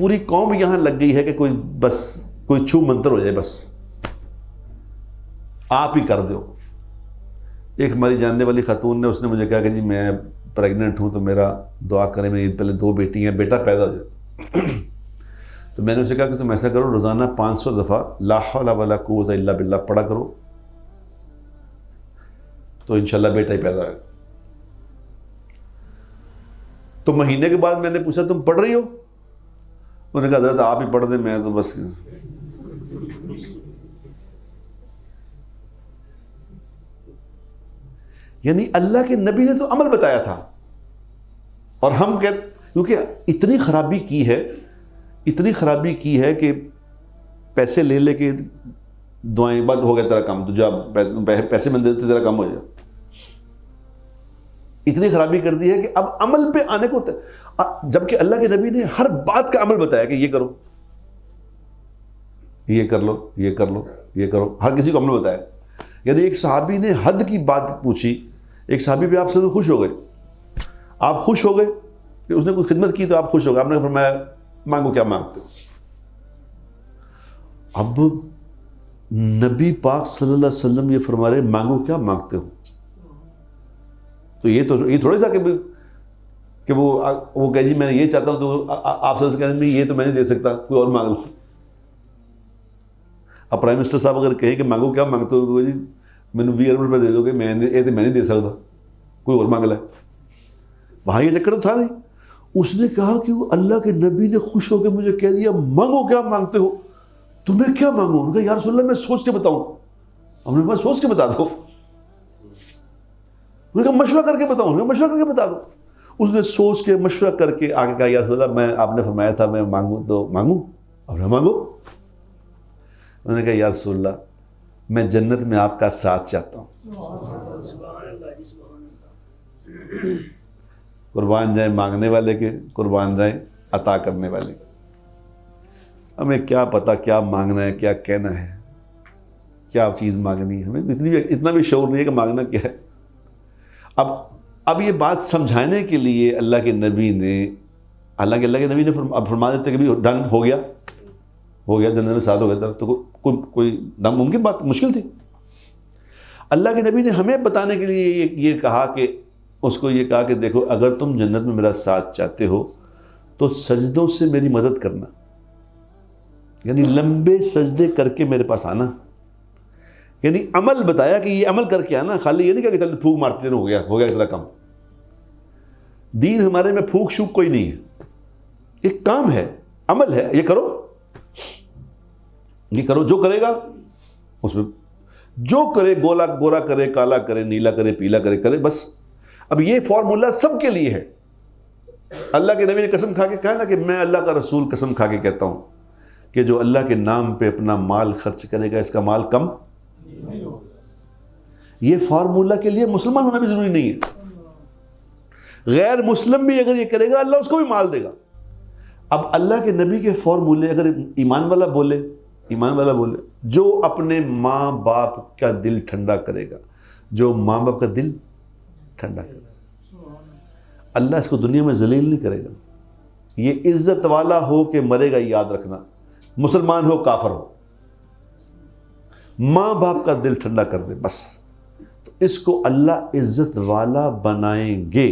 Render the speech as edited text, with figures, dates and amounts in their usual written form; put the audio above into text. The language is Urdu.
پوری قوم یہاں لگ گئی ہے کہ کوئی چھو منتر ہو جائے، بس آپ ہی کر دو. ایک ہماری جاننے والی خاتون نے، اس نے مجھے کہا کہ جی میں پریگننٹ ہوں تو میرا دعا کریں، میری پہلے 2 بیٹی ہیں، بیٹا پیدا ہو جائے. تو میں نے اسے کہا کہ تم ایسا کرو، روزانہ 500 دفعہ لا حول ولا قوت الا باللہ پڑھا کرو، تو انشاءاللہ بیٹا ہی پیدا ہوگا. تو مہینے کے بعد میں نے پوچھا تم پڑھ رہی ہو؟ انہوں نے کہا حضرت آپ ہی پڑھ دیں، میں تو بس. یعنی اللہ کے نبی نے تو عمل بتایا تھا، اور ہم کیونکہ اتنی خرابی کی ہے کہ پیسے لے لے کے دعائیں بند ہو گئے تیرا کام، تو جب پیسے میں دیتے تیرا کام ہو جائے. اتنی خرابی کر دی ہے کہ اب عمل پہ آنے کو، جبکہ اللہ کے نبی نے ہر بات کا عمل بتایا کہ یہ کرو، یہ کر لو، یہ کر لو، یہ کرو، ہر کسی کو عمل بتایا. یعنی ایک صحابی نے حد کی بات پوچھی، ایک صحابی پہ آپ سے خوش ہو گئے، آپ خوش ہو گئے کہ اس نے کوئی خدمت کی تو آپ خوش ہو گئے. آپ نے فرمایا مانگو کیا مانگتے ہو. اب نبی پاک صلی اللہ علیہ وسلم یہ فرما رہے مانگو کیا مانگتے ہو، تو یہ تھوڑی تھا کہ وہ کہے جی میں یہ چاہتا ہوں، تو آپ سے کہیں گے یہ تو میں نہیں دے سکتا، کوئی اور مانگ لو. اب پرائم منسٹر صاحب اگر کہیں کہ مانگو کیا مانگتے ہو، جی میں نے 20 ارب روپے دے دو کہ میں نہیں دے سکتا، کوئی اور مانگ لے. وہاں یہ چکر تو تھا نہیں. اس نے کہا کہ وہ اللہ کے نبی نے خوش ہو کے مجھے کہہ دیا مانگو کیا مانگتے ہو، تمہیں کیا مانگو. انہوں نے کہا یا رسول اللہ میں سوچ کے بتاؤں. ہم نے کہا سوچ کے بتا دو. انہوں نے کہا مشورہ کر کے بتاؤں. مشورہ کر کے بتا دو. اس نے سوچ کے مشورہ کر کے آگے کہا یا رسول اللہ میں آپ نے فرمایا تھا میں مانگوں تو مانگوں، اور نہ مانگو. انہوں نے کہا یا رسول اللہ میں جنت میں آپ کا ساتھ چاہتا ہوں. قربان جائیں مانگنے والے کے، قربان جائیں عطا کرنے والے. ہمیں کیا پتہ کیا مانگنا ہے، کیا کہنا ہے، کیا چیز مانگنی ہے. ہمیں اتنا بھی شعور نہیں ہے کہ مانگنا کیا ہے. اب یہ بات سمجھانے کے لیے اللہ کے نبی نے، حالانکہ اللہ کے نبی نے اب فرما دیتے کہ بھی ڈن ہو گیا جنت میں ساتھ ہو گیا، تو کوئی ناممکن بات، مشکل تھی. اللہ کے نبی نے ہمیں بتانے کے لیے یہ کہا کہ اس کو یہ کہا کہ دیکھو اگر تم جنت میں میرا ساتھ چاہتے ہو تو سجدوں سے میری مدد کرنا، یعنی لمبے سجدے کر کے میرے پاس آنا. یعنی عمل بتایا کہ یہ عمل کر کے آنا، خالی یہ نہیں کہا کہ چل پھونک مارتے ہو گیا اتنا کام. دین ہمارے میں پھونک شوک کوئی نہیں ہے، ایک کام ہے، عمل ہے. یہ کرو جو کرے گا اس میں، جو کرے گورا کرے، کالا کرے، نیلا کرے، پیلا کرے بس. اب یہ فارمولہ سب کے لیے ہے. اللہ کے نبی نے قسم کھا کے کہا نا کہ میں اللہ کا رسول قسم کھا کے کہتا ہوں کہ جو اللہ کے نام پہ اپنا مال خرچ کرے گا اس کا مال کم نہیں ہوگا. یہ فارمولہ کے لیے مسلمان ہونا بھی ضروری نہیں ہے، غیر مسلم بھی اگر یہ کرے گا اللہ اس کو بھی مال دے گا. اب اللہ کے نبی کے فارمولے اگر ایمان والا بولے جو اپنے ماں باپ کا دل ٹھنڈا کرے گا، جو ماں باپ کا دل ٹھنڈا کرے گا، اللہ اس کو دنیا میں ذلیل نہیں کرے گا. یہ عزت والا ہو کہ مرے گا، یاد رکھنا، مسلمان ہو کافر ہو، ماں باپ کا دل ٹھنڈا کر دے بس، تو اس کو اللہ عزت والا بنائیں گے.